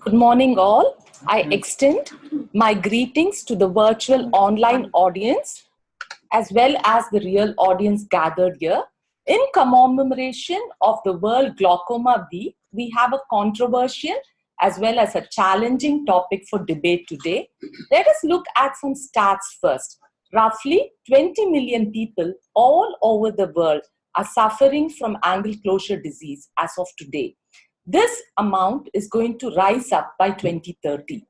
Good morning, all. I extend my greetings to the virtual online audience as well as the real audience gathered here. In commemoration of the World Glaucoma Week, we have a controversial as well as a challenging topic for debate today. Let us look at some stats first. Roughly 20 million people all over the world are suffering from angle closure disease as of today. This amount is going to rise up by 2030.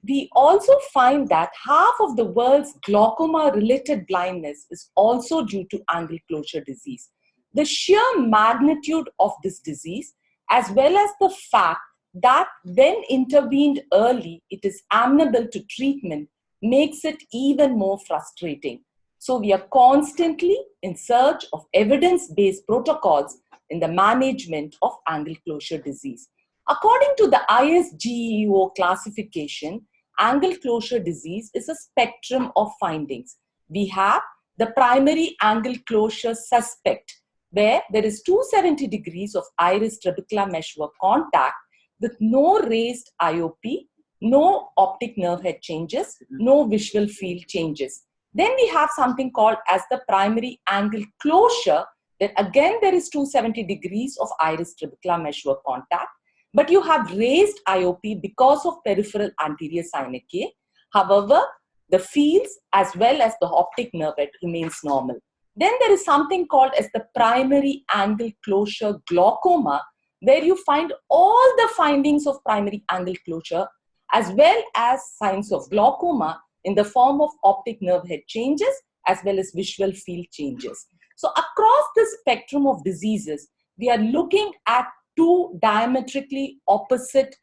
We also find that half of the world's glaucoma-related blindness is also due to angle closure disease. The sheer magnitude of this disease, as well as the fact that when intervened early, it is amenable to treatment, makes it even more frustrating. So we are constantly in search of evidence-based protocols in the management of angle closure disease. According to the ISGEO classification, angle closure disease is a spectrum of findings. We have the primary angle closure suspect, where there is 270 degrees of iris trabecular meshwork contact with no raised IOP, no optic nerve head changes, no visual field changes. Then we have something called as the primary angle closure, that again there is 270 degrees of iris trabecular meshwork contact, but you have raised IOP because of peripheral anterior synechiae. However, the fields as well as the optic nerve head remains normal. Then there is something called as the primary angle closure glaucoma, where you find all the findings of primary angle closure as well as signs of glaucoma in the form of optic nerve head changes as well as visual field changes. So across the spectrum of diseases, we are looking at two diametrically opposite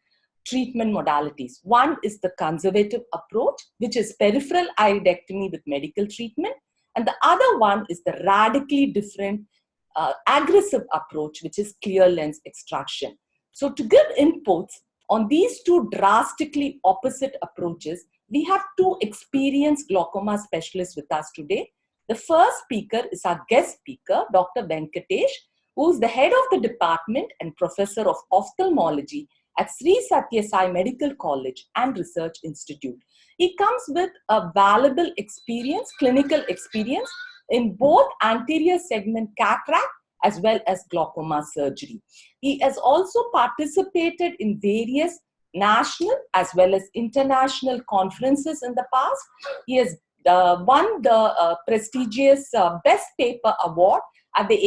treatment modalities. One is the conservative approach, which is peripheral iridectomy with medical treatment. And the other one is the radically different aggressive approach, which is clear lens extraction. So to give inputs on these two drastically opposite approaches, we have two experienced glaucoma specialists with us today. The first speaker is our guest speaker, Dr. Venkatesh, who is the head of the department and professor of ophthalmology at Sri Sathya Sai Medical College and Research Institute. He comes with a valuable experience, clinical experience in both anterior segment cataract as well as glaucoma surgery. He has also participated in various national as well as international conferences in the past. He has won the prestigious Best Paper Award at the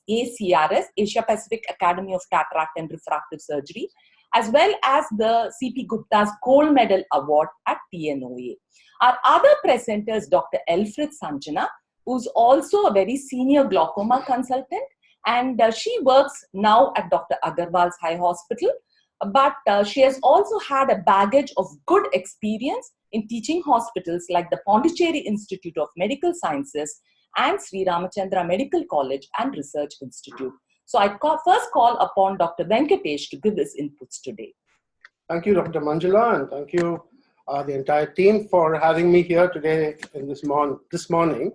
ACRS, Asia Pacific Academy of Cataract and Refractive Surgery, as well as the C.P. Gupta's Gold Medal Award at PNOA. Our other presenter is Dr. Elfrid Sanjana, who's also a very senior glaucoma consultant, and she works now at Dr. Agarwal's High Hospital, but she has also had a baggage of good experience in teaching hospitals like the Pondicherry Institute of Medical Sciences and Sri Ramachandra Medical College and Research Institute. So I first call upon Dr. Venkatesh to give his inputs today. Thank you, Dr. Manjula, and thank you the entire team for having me here today in this morning.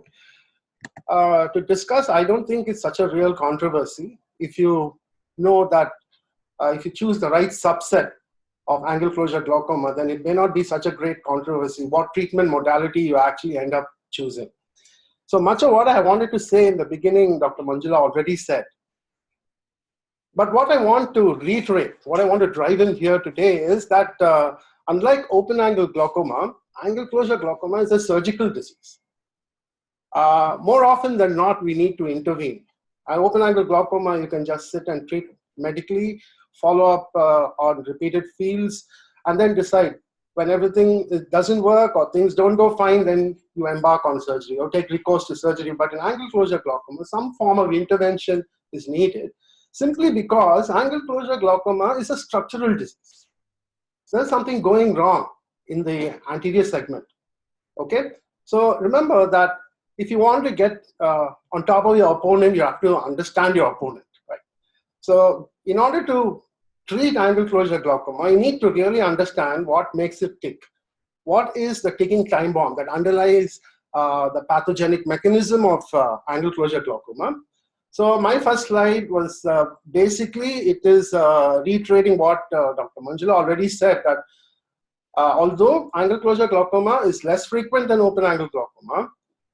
To discuss, I don't think it's such a real controversy if you know that if you choose the right subset of angle closure glaucoma, then it may not be such a great controversy what treatment modality you actually end up choosing. So much of what I wanted to say in the beginning, Dr. Manjula already said. But what I want to reiterate, what I want to drive in here today is that unlike open angle glaucoma, angle closure glaucoma is a surgical disease. More often than not, we need to intervene. Open angle glaucoma, you can just sit and treat medically, follow up on repeated fields, and then decide when everything doesn't work or things don't go fine, then you embark on surgery or take recourse to surgery. But in angle closure glaucoma, some form of intervention is needed simply because angle closure glaucoma is a structural disease. There's something going wrong in the anterior segment. Okay, so remember that if you want to get on top of your opponent, you have to understand your opponent, right? So in order to treat angle closure glaucoma, you need to really understand what makes it tick. What is the ticking time bomb that underlies the pathogenic mechanism of angle closure glaucoma? So my first slide was basically, it is reiterating what Dr. Manjula already said, that although angle closure glaucoma is less frequent than open angle glaucoma,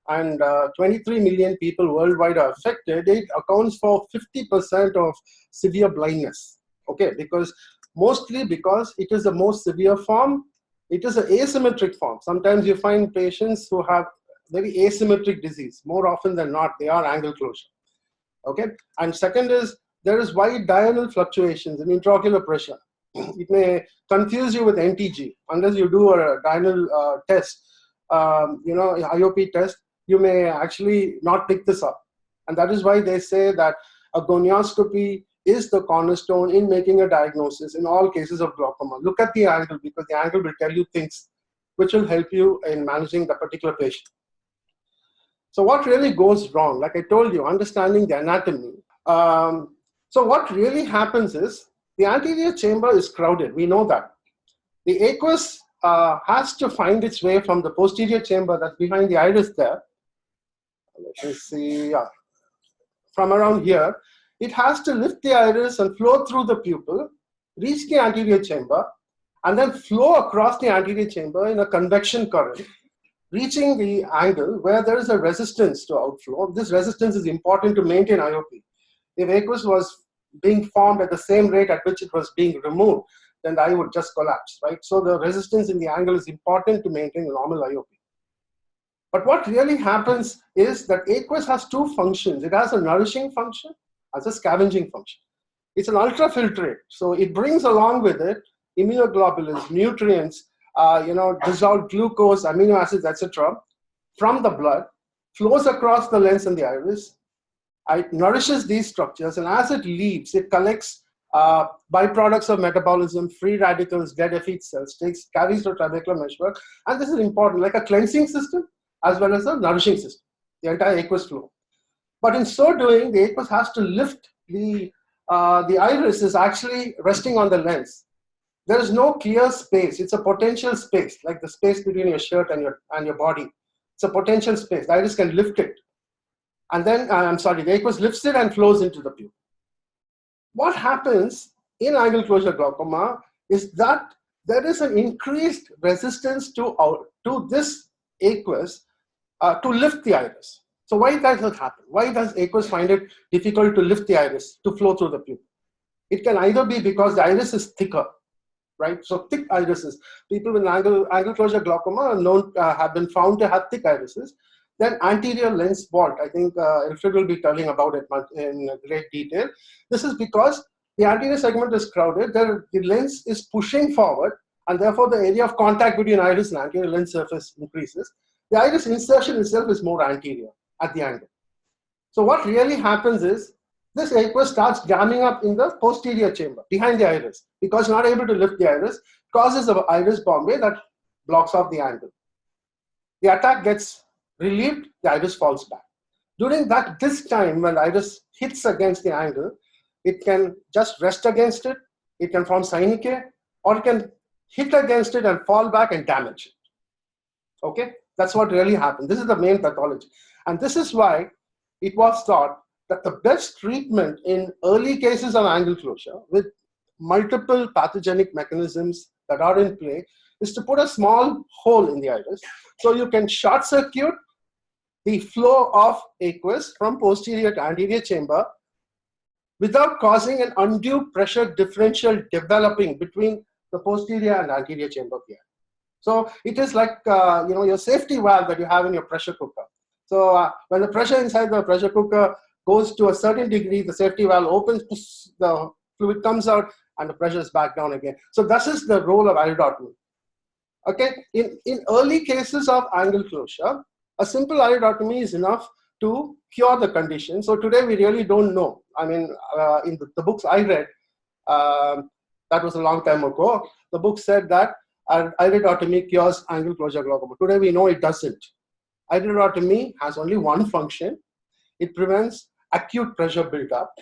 and 23 million people worldwide are affected, it accounts for 50% of severe blindness. Okay, mostly because it is the most severe form. It is an asymmetric form. Sometimes you find patients who have very asymmetric disease. More often than not, they are angle closure. Okay, and second is there is wide diurnal fluctuations in intraocular pressure. It may confuse you with NTG unless you do a diurnal test, IOP test. You may actually not pick this up, and that is why they say that a gonioscopy is the cornerstone in making a diagnosis in all cases of glaucoma. Look at the angle, because the angle will tell you things which will help you in managing the particular patient. So what really goes wrong? Like I told you, understanding the anatomy. So what really happens is the anterior chamber is crowded. We know that. The aqueous has to find its way from the posterior chamber that's behind the iris there. Let me see, from around here. It has to lift the iris and flow through the pupil, reach the anterior chamber, and then flow across the anterior chamber in a convection current, reaching the angle where there is a resistance to outflow. This resistance is important to maintain IOP. If aqueous was being formed at the same rate at which it was being removed, then the eye would just collapse, right? So the resistance in the angle is important to maintain normal IOP. But what really happens is that aqueous has two functions. It has a nourishing function, as a scavenging function. It's an ultrafiltrate, so it brings along with it immunoglobulins, nutrients, dissolved glucose, amino acids, etc., from the blood, flows across the lens and the iris. It nourishes these structures, and as it leaves, it collects byproducts of metabolism, free radicals, dead effete cells, carries to trabecular meshwork, and this is important, like a cleansing system as well as a nourishing system, the entire aqueous flow. But in so doing, the aqueous has to lift the iris is actually resting on the lens. There is no clear space. It's a potential space, like the space between your shirt and your body. It's a potential space. The iris can lift it. And then, the aqueous lifts it and flows into the pupil. What happens in angle closure glaucoma is that there is an increased resistance to this aqueous to lift the iris. So why does that happen? Why does aqueous find it difficult to lift the iris to flow through the pupil? It can either be because the iris is thicker, right? So thick irises. People with angle closure glaucoma have been found to have thick irises. Then anterior lens vault. I think Alfred will be telling about it in great detail. This is because the anterior segment is crowded. The lens is pushing forward, and therefore the area of contact between iris and anterior lens surface increases. The iris insertion itself is more anterior at the angle. So what really happens is this aqueous starts jamming up in the posterior chamber behind the iris, because not able to lift the iris, causes the iris bombay that blocks off the angle. The attack gets relieved, the iris falls back. During this time when the iris hits against the angle, it can just rest against it, it can form synechiae, or it can hit against it and fall back and damage it. Okay, that's what really happened. This is the main pathology. And this is why it was thought that the best treatment in early cases of angle closure with multiple pathogenic mechanisms that are in play is to put a small hole in the iris so you can short circuit the flow of aqueous from posterior to anterior chamber without causing an undue pressure differential developing between the posterior and anterior chamber here. So it is like your safety valve that you have in your pressure cooker. So when the pressure inside the pressure cooker goes to a certain degree, the safety valve opens, the fluid comes out, and the pressure is back down again. So this is the role of iridotomy. Okay, in early cases of angle closure, a simple iridotomy is enough to cure the condition. So today we really don't know. I mean, in the books I read, that was a long time ago, the book said that iridotomy cures angle closure glaucoma. Today we know it doesn't. Iridotomy has only one function. It prevents acute pressure buildup.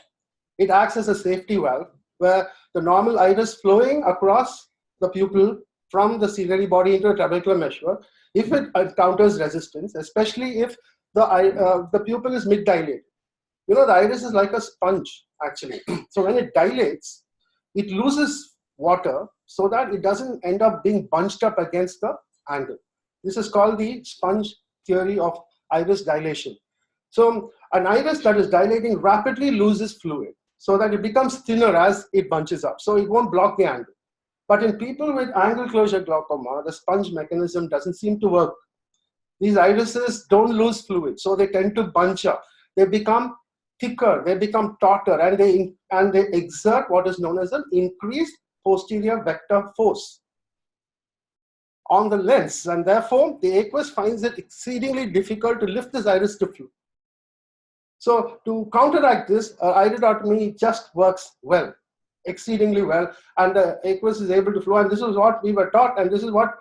It acts as a safety valve where the normal iris flowing across the pupil from the ciliary body into a trabecular meshwork, if it encounters resistance, especially if the pupil is mid-dilated. You know, the iris is like a sponge, actually. So when it dilates, it loses water so that it doesn't end up being bunched up against the angle. This is called the sponge theory of iris dilation. So an iris that is dilating rapidly loses fluid so that it becomes thinner as it bunches up. So it won't block the angle. But in people with angle closure glaucoma, the sponge mechanism doesn't seem to work. These irises don't lose fluid, so they tend to bunch up. They become thicker, they become tauter, and they exert what is known as an increased posterior vector force on the lens, and therefore the aqueous finds it exceedingly difficult to lift this iris to flow. So to counteract this, iridotomy just works well, exceedingly well, and the aqueous is able to flow. And this is what we were taught, and this is what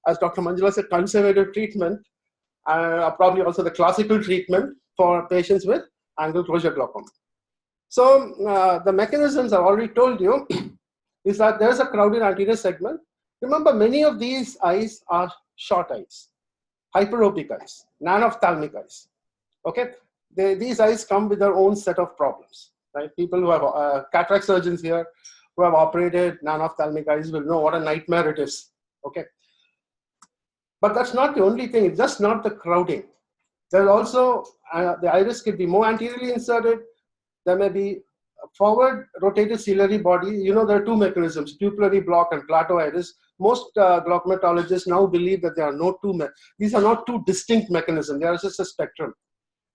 as Dr. Manjula said, conservative treatment, probably also the classical treatment for patients with angle closure glaucoma. So the mechanisms I've already told you is that there's a crowded anterior segment. Remember, many of these eyes are short eyes, hyperopic eyes, nanophthalmic eyes. Okay, these eyes come with their own set of problems. Right? People who have cataract surgeons here who have operated nanophthalmic eyes will know what a nightmare it is. Okay. But that's not the only thing. It's just not the crowding. There's also, the iris could be more anteriorly inserted. There may be a forward rotated ciliary body. You know, there are two mechanisms, pupillary block and plateau iris. Most glaucomatologists now believe that there are no these are not two distinct mechanisms. They are just a spectrum.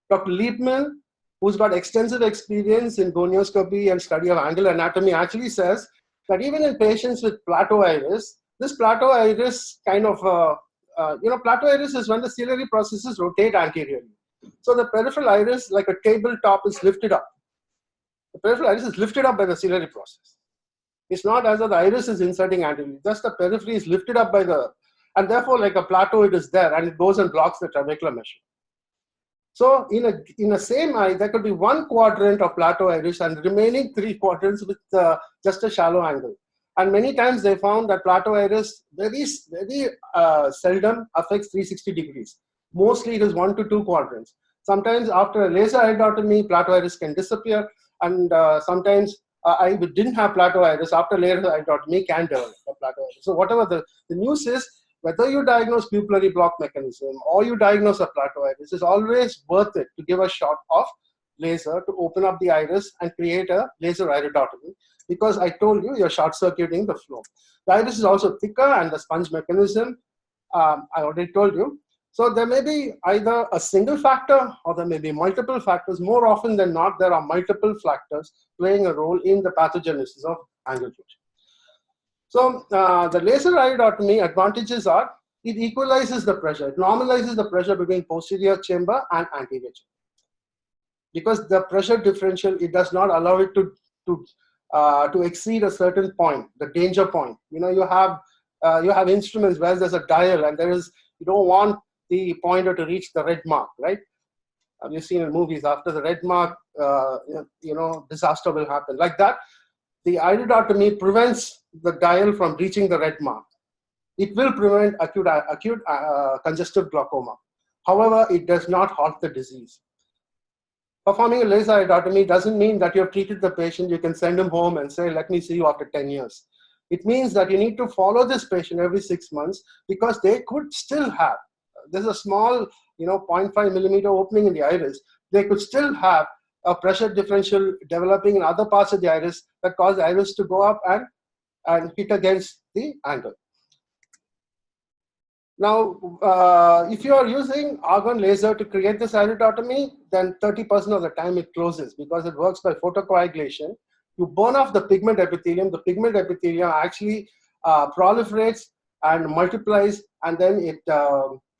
Dr. Liebman, who's got extensive experience in gonioscopy and study of angular anatomy, actually says that even in patients with plateau iris, this plateau iris kind of plateau iris is when the ciliary processes rotate anteriorly. So the peripheral iris, like a tabletop, is lifted up. The peripheral iris is lifted up by the ciliary process. It's not as though the iris is inserting anteriorly, just the periphery is lifted up by and therefore like a plateau, it is there and it goes and blocks the trabecular measure. So in a same eye, there could be one quadrant of plateau iris and remaining 3 quadrants with just a shallow angle. And many times they found that plateau iris very seldom affects 360 degrees. Mostly it is 1 to 2 quadrants. Sometimes after a laser iridotomy, plateau iris can disappear, and sometimes eye which didn't have plateau iris after laser iridotomy can develop a plateau iris. So whatever the news is, whether you diagnose pupillary block mechanism or you diagnose a plateau iris, it's always worth it to give a shot of laser to open up the iris and create a laser iridotomy. Because I told you, you're short-circuiting the flow. The iris is also thicker and the sponge mechanism, I already told you. So there may be either a single factor or there may be multiple factors. More often than not, there are multiple factors playing a role in the pathogenesis of angle closure. So the laser iridotomy advantages are, it equalizes the pressure. It normalizes the pressure between posterior chamber and anterior chamber. Because the pressure differential, it does not allow it to exceed a certain point, the danger point. You know, you have instruments where there's a dial and you don't want the pointer to reach the red mark, right? You've seen in movies, after the red mark, disaster will happen. Like that, the iridotomy prevents the dial from reaching the red mark. It will prevent acute congestive glaucoma. However, it does not halt the disease. Performing a laser iridotomy doesn't mean that you have treated the patient, you can send him home and say, let me see you after 10 years. It means that you need to follow this patient every 6 months because they could still have, there's a small, 0.5 millimeter opening in the iris, they could still have a pressure differential developing in other parts of the iris that cause the iris to go up and hit against the angle. Now, if you are using argon laser to create this iridotomy, then 30% of the time it closes because it works by photocoagulation. You burn off the pigment epithelium. The pigment epithelium actually proliferates and multiplies, and then it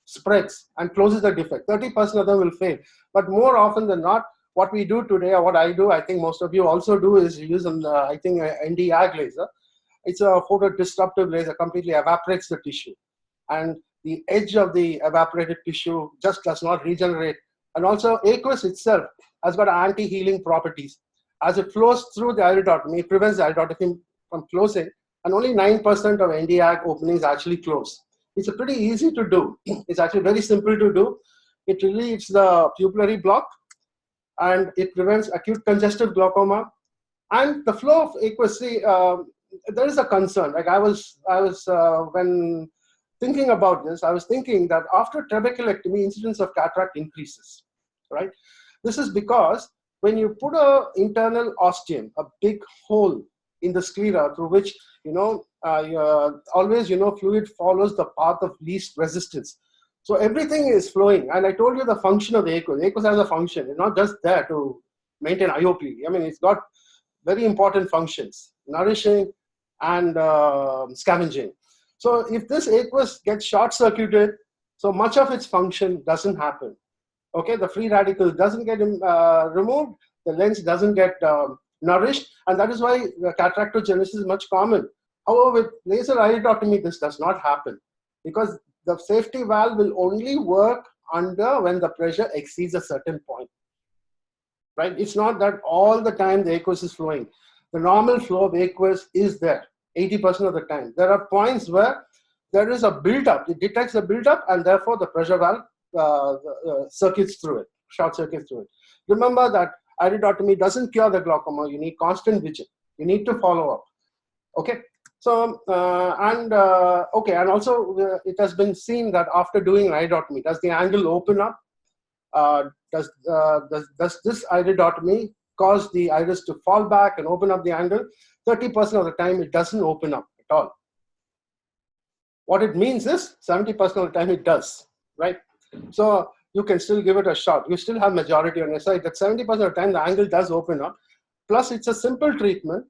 spreads and closes the defect. 30% of them will fail. But more often than not, what we do today, or what I do, I think most of you also do, is use an Nd:YAG laser. It's a photodisruptive laser, completely evaporates the tissue. And the edge of the evaporated tissue just does not regenerate. And also aqueous itself has got anti-healing properties. As it flows through the iridotomy, it prevents the iridotomy from closing, and only 9% of Nd:YAG openings actually close. It's pretty easy to do. It's actually very simple to do. it relieves the pupillary block, and it prevents acute congestive glaucoma. And the flow of aqueous, there is a concern. Like I was when thinking about this, I was thinking that after trabeculectomy, incidence of cataract increases, right? This is because when you put a internal ostium, a big hole in the sclera through which, always, fluid follows the path of least resistance. So everything is flowing. And I told you the function of the aqueous. The aqueous has a function. It's not just there to maintain IOP. I mean, it's got very important functions, nourishing and scavenging. So if this aqueous gets short-circuited, so much of its function doesn't happen. Okay, the free radical doesn't get removed, the lens doesn't get nourished, and that is why the cataractogenesis is much common. However, with laser iridotomy, this does not happen because the safety valve will only work when the pressure exceeds a certain point. Right? It's not that all the time the aqueous is flowing. The normal flow of aqueous is there 80% of the time. There are points where there is a build-up. It detects the build-up, and therefore the pressure valve circuits through it, short circuits through it. Remember that iridotomy doesn't cure the glaucoma. You need constant vision. You need to follow up. Okay. So and also it has been seen that after doing iridotomy, does the angle open up? Does this iridotomy cause the iris to fall back and open up the angle? 30% of the time it doesn't open up at all. What it means is 70% of the time it does, right? So you can still give it a shot. You still have majority on your side. That 70% of the time the angle does open up. Plus it's a simple treatment.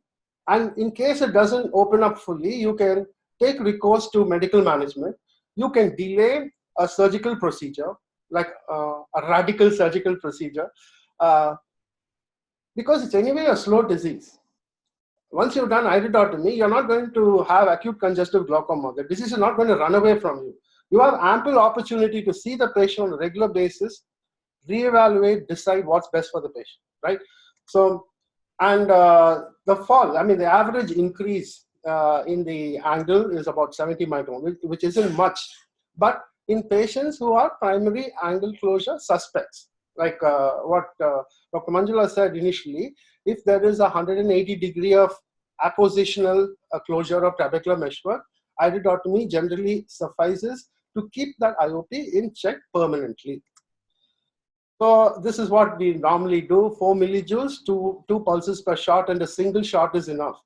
And in case it doesn't open up fully, you can take recourse to medical management. You can delay a surgical procedure, like a radical surgical procedure, because it's anyway a slow disease. Once you've done iridotomy, you're not going to have acute congestive glaucoma. The disease is not going to run away from you. You have ample opportunity to see the patient on a regular basis, reevaluate, decide what's best for the patient, right? So, and the fall, I mean, the average increase in the angle is about 70 micron, which isn't much. But in patients who are primary angle closure suspects, like what Dr. Manjula said initially, if there is a 180 degree of appositional closure of trabecular meshwork, iridotomy generally suffices to keep that IOP in check permanently. So this is what we normally do: 4 millijoules, two pulses per shot, and a single shot is enough.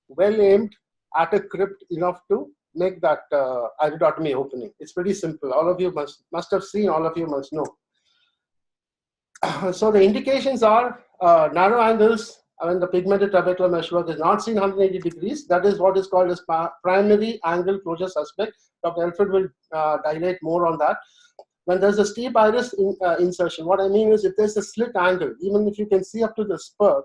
Well aimed at a crypt enough to make that iridotomy opening. It's pretty simple. All of you must have seen, all of you must know. So the indications are narrow angles when the pigmented trabecular meshwork is not seen 180 degrees. That is what is called as primary angle closure suspect. Dr. Alfred will dilate more on that. When there's a steep iris insertion, what I mean is if there's a slit angle, even if you can see up to the spur,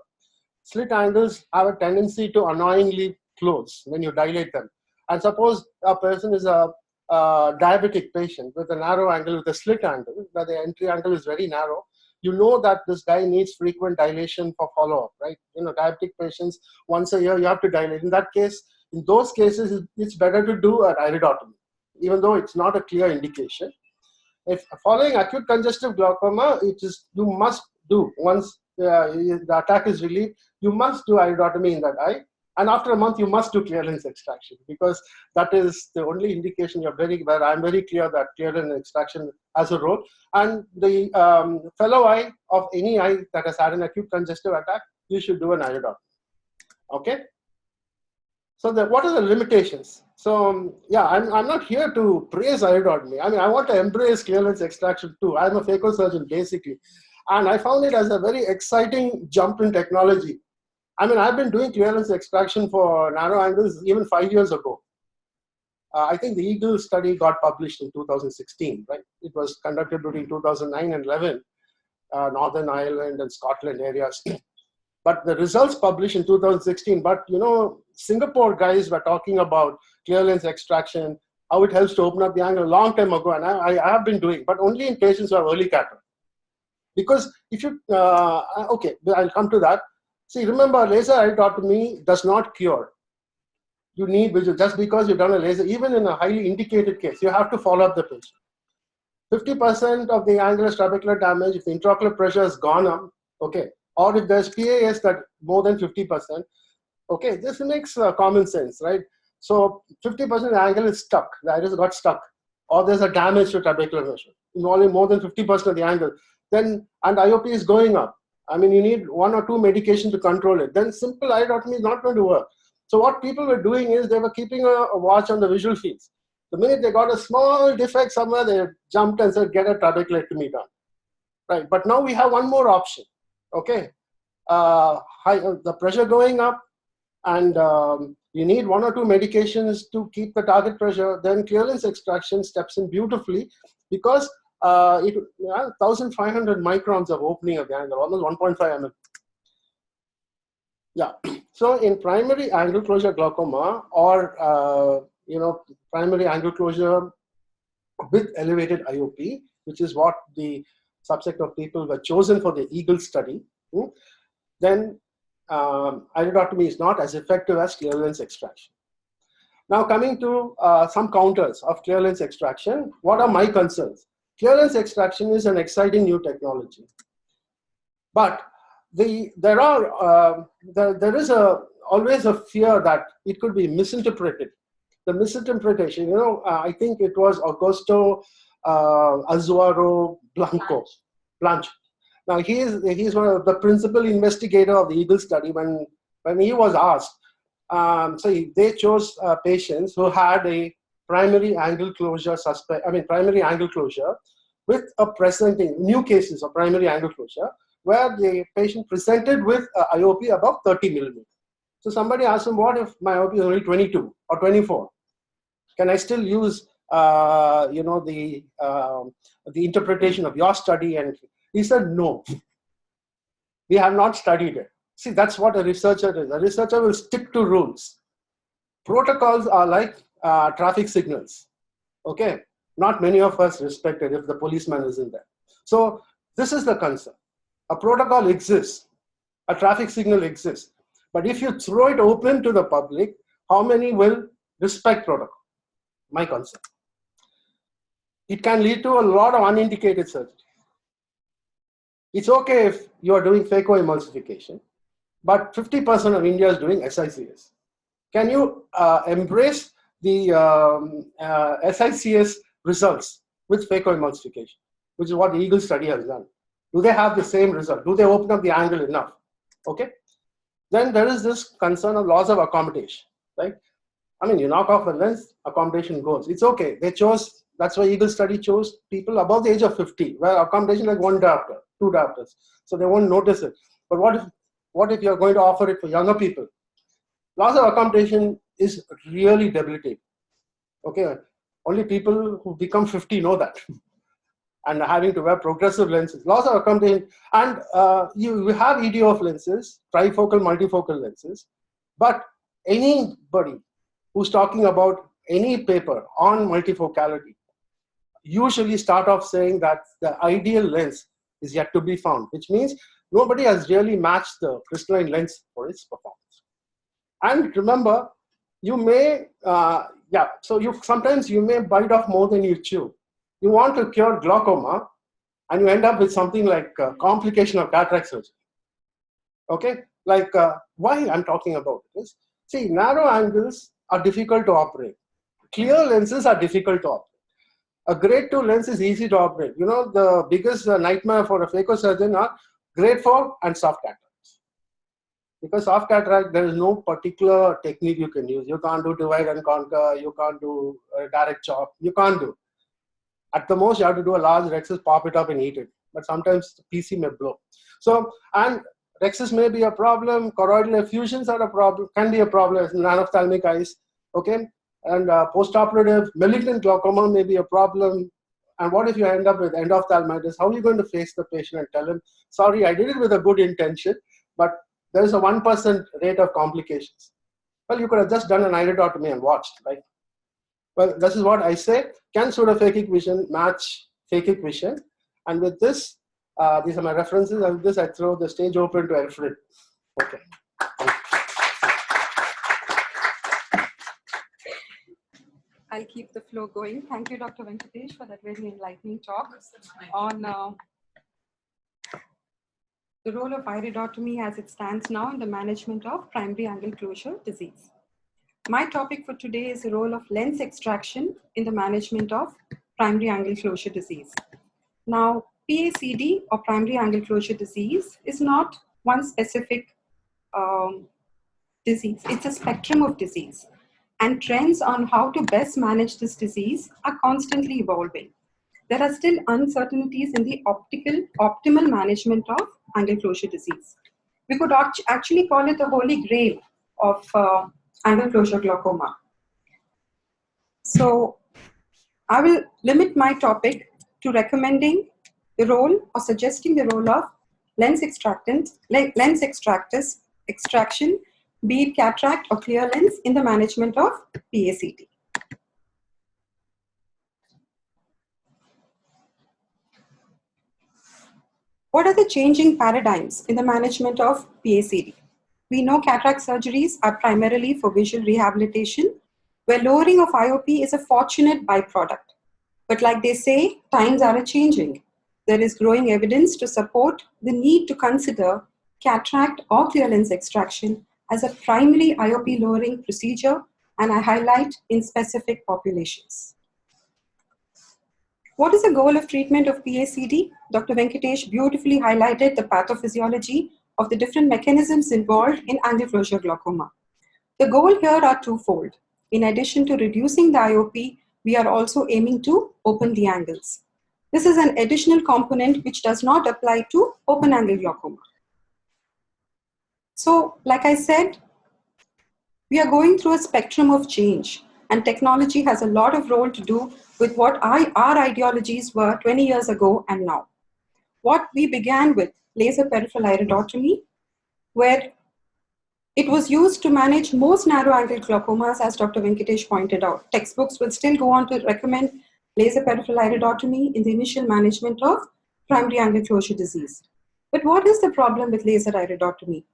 slit angles have a tendency to annoyingly close when you dilate them. And suppose a person is a diabetic patient with a narrow angle, with a slit angle, where the entry angle is very narrow, you know that this guy needs frequent dilation for follow-up, right? You know, diabetic patients, once a year you have to dilate. In that case, in those cases, it's better to do an iridotomy, even though it's not a clear indication. If following acute congestive glaucoma, you must do, once the attack is relieved, you must do iridotomy in that eye. And after a month, you must do clear lens extraction, because that is the only indication where I'm very clear that clear lens extraction has a role. And the fellow eye of any eye that has had an acute congestive attack, you should do an iridotomy. Okay? So what are the limitations? So yeah, I'm not here to praise iridotomy. I mean, I want to embrace clear lens extraction too. I'm a phacosurgeon basically. And I found it as a very exciting jump in technology. I mean, I've been doing clear lens extraction for narrow angles even 5 years ago. I think the Eagle study got published in 2016, right? It was conducted between 2009 and 11, Northern Ireland and Scotland areas. But the results published in 2016, but you know, Singapore guys were talking about clear lens extraction, how it helps to open up the angle a long time ago, and I have been doing, but only in patients who have early cataract. Because if you, okay, I'll come to that. See, remember, laser iridotomy does not cure. You need visual. Just because you've done a laser, even in a highly indicated case, you have to follow up the patient. 50% of the angular trabecular damage, if the intraocular pressure has gone up, okay, or if there's PAS that more than 50%, okay, this makes common sense, right? So 50% of the angle is stuck, the iris got stuck, or there's a damage to trabecular pressure involving more than 50% of the angle, then, and IOP is going up. I mean, you need 1 or 2 medications to control it. Then simple iridotomy is not going to work. So what people were doing is they were keeping a watch on the visual fields. The minute they got a small defect somewhere, they jumped and said, get a trabeculectomy done. Right, but now we have one more option, okay? The pressure going up, and you need 1 or 2 medications to keep the target pressure, then clear lens extraction steps in beautifully, because 1,500 microns of opening of the angle, almost 1.5 mm. Yeah, so in primary angle closure glaucoma, or primary angle closure with elevated IOP, which is what the subset of people were chosen for the EAGLE study, then iridotomy is not as effective as clear lens extraction. Now coming to some counters of clear lens extraction, what are my concerns? Clear lens extraction is an exciting new technology, but there is always a fear that it could be misinterpreted. The misinterpretation, I think it was Augusto Azuaro Blanch. Now he's one of the principal investigator of the EAGLE study. When he was asked, so they chose patients who had a primary angle closure primary angle closure with a presenting new cases of primary angle closure, where the patient presented with IOP above 30 millimeters. So somebody asked him, what if my IOP is only 22 or 24? Can I still use the interpretation of your study? And he said, no, we have not studied it. See, that's what a researcher is. A researcher will stick to rules. Protocols are like traffic signals, okay? Not many of us respect it if the policeman isn't there. So this is the concern. A protocol exists, a traffic signal exists, but if you throw it open to the public, how many will respect protocol? My concern. It can lead to a lot of unindicated surgery. It's okay if you are doing phacoemulsification, but 50% of India is doing SICS. Can you embrace the SICS results with phacoemulsification, which is what the EAGLE study has done? Do they have the same result? Do they open up the angle enough? Okay. Then there is this concern of loss of accommodation, right? I mean, you knock off a lens, accommodation goes. It's okay. They chose, that's why EAGLE study chose people above the age of 50, where accommodation like 1 diopter, 2 diopters. So they won't notice it. But what if you're going to offer it for younger people? Loss of accommodation is really debilitating. Okay, only people who become 50 know that. And having to wear progressive lenses, loss of accommodation, and you have EDOF lenses, trifocal, multifocal lenses, but anybody who's talking about any paper on multifocality usually start off saying that the ideal lens is yet to be found, which means nobody has really matched the crystalline lens for its performance. And remember, you may, sometimes you may bite off more than you chew. You want to cure glaucoma, and you end up with something like complication of cataract surgery. Okay, like why I'm talking about this. See, narrow angles are difficult to operate. Clear lenses are difficult to operate. A grade 2 lens is easy to operate. You know, the biggest nightmare for a phacosurgeon are grade 4 and soft cataracts. Because soft cataract, there is no particular technique you can use. You can't do divide and conquer. You can't do direct chop. You can't do. At the most, you have to do a large rhexis, pop it up and eat it. But sometimes the PC may blow. So, and rhexis may be a problem. Choroidal effusions are a problem, can be a problem in nanophthalmic eyes. Okay. And postoperative malignant glaucoma may be a problem. And what if you end up with endophthalmitis? How are you going to face the patient and tell him, sorry, I did it with a good intention, but there is a 1% rate of complications? Well, you could have just done an iridotomy and watched, right? Well, this is what I say. Can pseudophakic vision match phakic vision? And with this, these are my references. And with this, I throw the stage open to Alfred. Okay. I'll keep the flow going. Thank you, Dr. Venkatesh, for that very enlightening talk on the role of iridotomy as it stands now in the management of primary angle closure disease. My topic for today is the role of lens extraction in the management of primary angle closure disease. Now, PACD or primary angle closure disease is not one specific disease. It's a spectrum of disease, and trends on how to best manage this disease are constantly evolving. There are still uncertainties in the optimal management of angle closure disease. We could actually call it the holy grail of angle closure glaucoma. So I will limit my topic to recommending the role or suggesting the role of lens extraction, be it cataract or clear lens, in the management of PACD. What are the changing paradigms in the management of PACD? We know cataract surgeries are primarily for visual rehabilitation, where lowering of IOP is a fortunate byproduct. But like they say, times are changing. There is growing evidence to support the need to consider cataract or clear lens extraction as a primary IOP lowering procedure, and I highlight in specific populations. What is the goal of treatment of PACD? Dr. Venkatesh beautifully highlighted the pathophysiology of the different mechanisms involved in angle closure glaucoma. The goal here are twofold. In addition to reducing the IOP, we are also aiming to open the angles. This is an additional component which does not apply to open angle glaucoma. So, like I said, we are going through a spectrum of change, and technology has a lot of role to do with what our ideologies were 20 years ago and now. What we began with, laser peripheral iridotomy, where it was used to manage most narrow angle glaucomas, as Dr. Venkatesh pointed out. Textbooks will still go on to recommend laser peripheral iridotomy in the initial management of primary angle closure disease. But what is the problem with laser iridotomy?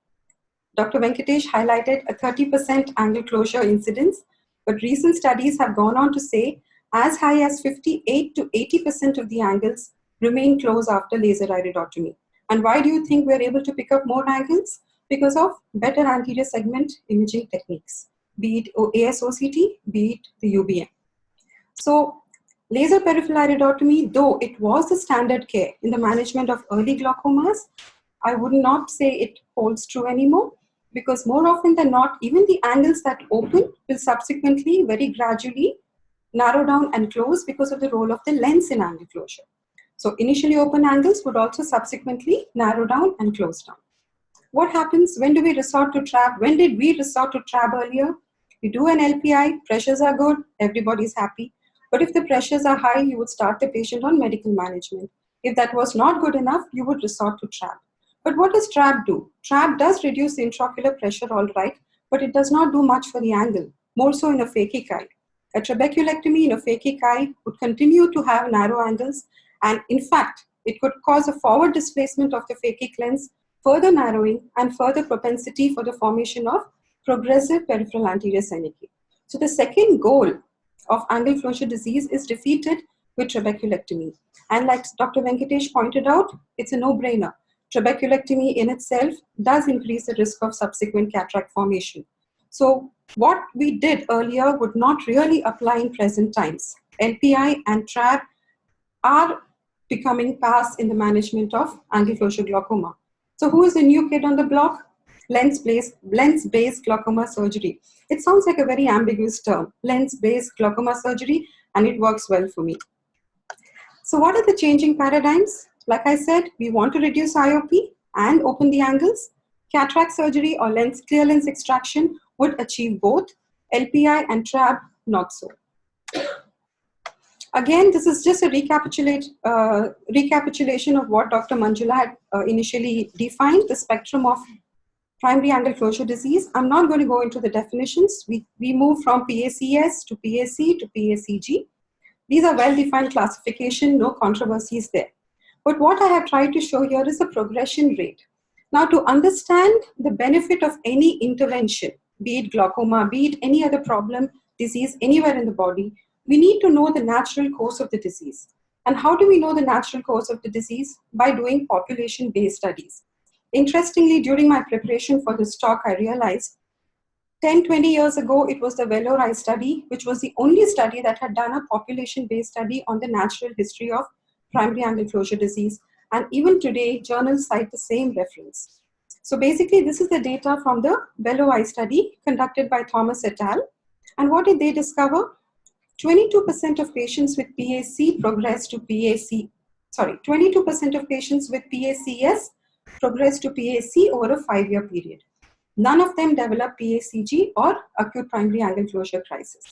Dr. Venkatesh highlighted a 30% angle closure incidence, but recent studies have gone on to say as high as 58 to 80% of the angles remain closed after laser iridotomy. And why do you think we're able to pick up more angles? Because of better anterior segment imaging techniques, be it ASOCT, be it the UBM. So laser peripheral iridotomy, though it was the standard care in the management of early glaucomas, I would not say it holds true anymore, because more often than not, even the angles that open will subsequently very gradually narrow down and close because of the role of the lens in angle closure. So initially open angles would also subsequently narrow down and close down. What happens? When do we resort to trab? When did we resort to trab earlier? You do an LPI, pressures are good, everybody's happy. But if the pressures are high, you would start the patient on medical management. If that was not good enough, you would resort to trab. But what does trab do? Trab does reduce the intraocular pressure, all right, but it does not do much for the angle, more so in a phakic eye. A trabeculectomy in a phakic eye would continue to have narrow angles, and in fact, it could cause a forward displacement of the phakic lens, further narrowing and further propensity for the formation of progressive peripheral anterior synecdoche. So the second goal of angle closure disease is defeated with trabeculectomy. And like Dr. Venkatesh pointed out, it's a no-brainer. Trabeculectomy in itself does increase the risk of subsequent cataract formation. So what we did earlier would not really apply in present times. LPI and TRAB are becoming past in the management of angle closure glaucoma. So who is the new kid on the block? Lens-based glaucoma surgery. It sounds like a very ambiguous term, lens-based glaucoma surgery, and it works well for me. So what are the changing paradigms? Like I said, we want to reduce IOP and open the angles. Cataract surgery or clear lens extraction would achieve both. LPI and TRAB, not so. Again, this is just a recapitulation of what Dr. Manjula had initially defined, the spectrum of primary angle closure disease. I'm not going to go into the definitions. We move from PACS to PAC to PACG. These are well-defined classification, no controversies there. But what I have tried to show here is a progression rate. Now, to understand the benefit of any intervention, be it glaucoma, be it any other problem, disease anywhere in the body, we need to know the natural course of the disease. And how do we know the natural course of the disease? By doing population-based studies. Interestingly, during my preparation for this talk, I realized 10, 20 years ago, it was the Vellore study, which was the only study that had done a population-based study on the natural history of primary angle closure disease. And even today, journals cite the same reference. So basically, this is the data from the Vellore study conducted by Thomas et al. And what did they discover? 22% of patients with PAC progress to 22% of patients with PACS progress to PAC over a 5-year period. None of them develop PACG or acute primary angle closure crisis.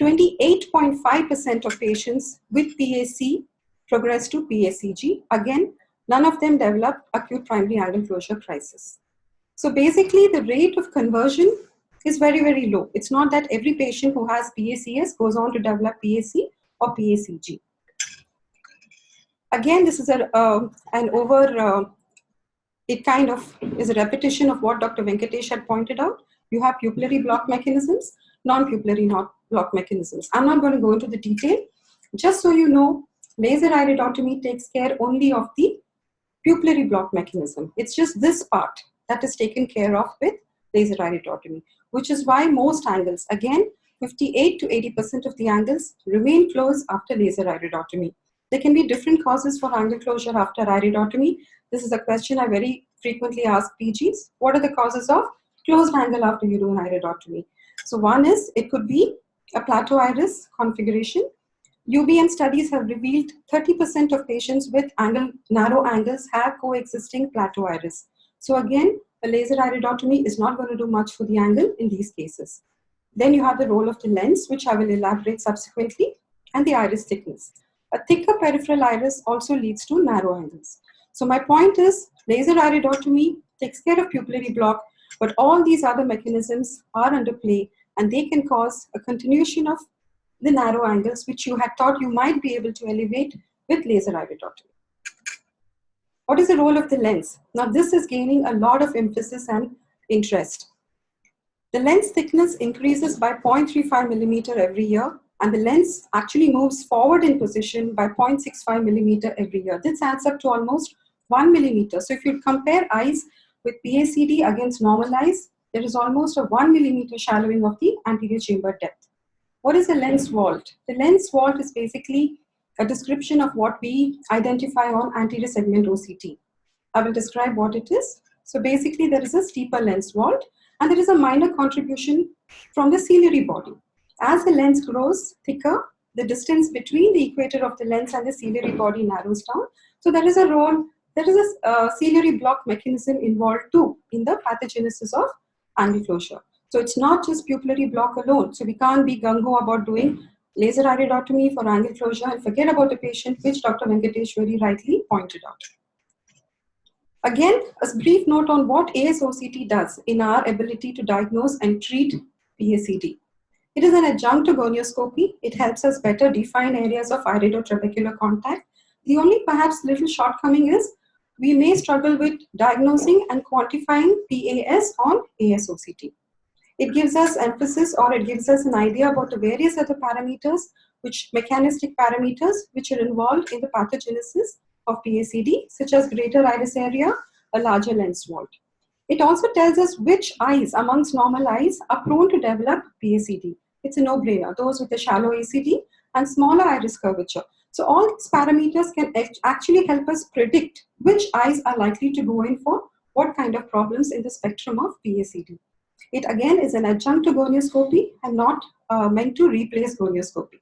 28.5% of patients with PAC progress to PACG. Again, none of them develop acute primary angle closure crisis. So basically, the rate of conversion is very, very low. It's not that every patient who has PACS goes on to develop PAC or PACG. Again, this is it kind of is a repetition of what Dr. Venkatesh had pointed out. You have pupillary block mechanisms, non-pupillary block mechanisms. I'm not going to go into the detail. Just so you know, laser iridotomy takes care only of the pupillary block mechanism. It's just this part that is taken care of with laser iridotomy, which is why most angles, again, 58 to 80% of the angles remain closed after laser iridotomy. There can be different causes for angle closure after iridotomy. This is a question I very frequently ask PGs. What are the causes of closed angle after you do an iridotomy? So one is, it could be a plateau iris configuration. UBM studies have revealed 30% of patients with narrow angles have coexisting plateau iris. So again, a laser iridotomy is not going to do much for the angle in these cases. Then you have the role of the lens, which I will elaborate subsequently, and the iris thickness. A thicker peripheral iris also leads to narrow angles. So my point is, laser iridotomy takes care of pupillary block, but all these other mechanisms are under play, and they can cause a continuation of the narrow angles, which you had thought you might be able to elevate with laser iridotomy. What is the role of the lens? Now, this is gaining a lot of emphasis and interest. The lens thickness increases by 0.35 millimeter every year, and the lens actually moves forward in position by 0.65 millimeter every year. This adds up to almost 1 millimeter. So if you compare eyes with PACD against normal eyes, there is almost a 1 millimeter shallowing of the anterior chamber depth. What is a lens vault? The lens vault is basically a description of what we identify on anterior segment OCT. I will describe what it is. So basically, there is a steeper lens vault, and there is a minor contribution from the ciliary body. As the lens grows thicker, the distance between the equator of the lens and the ciliary body narrows down. So there is a ciliary block mechanism involved too in the pathogenesis of angle closure. So it's not just pupillary block alone. So we can't be gung-ho about doing laser iridotomy for angle closure and forget about the patient, which Dr. Venkatesh very rightly pointed out. Again, a brief note on what ASOCT does in our ability to diagnose and treat PACD. It is an adjunct to gonioscopy. It helps us better define areas of iridotrabecular contact. The only perhaps little shortcoming is we may struggle with diagnosing and quantifying PAS on ASOCT. It gives us emphasis, or it gives us an idea about the various other parameters, mechanistic parameters, which are involved in the pathogenesis of PACD, such as greater iris area, a larger lens vault. It also tells us which eyes amongst normal eyes are prone to develop PACD. It's a no-brainer, those with a shallow ACD and smaller iris curvature. So all these parameters can actually help us predict which eyes are likely to go in for what kind of problems in the spectrum of PACD. It again is an adjunct to gonioscopy and not meant to replace gonioscopy.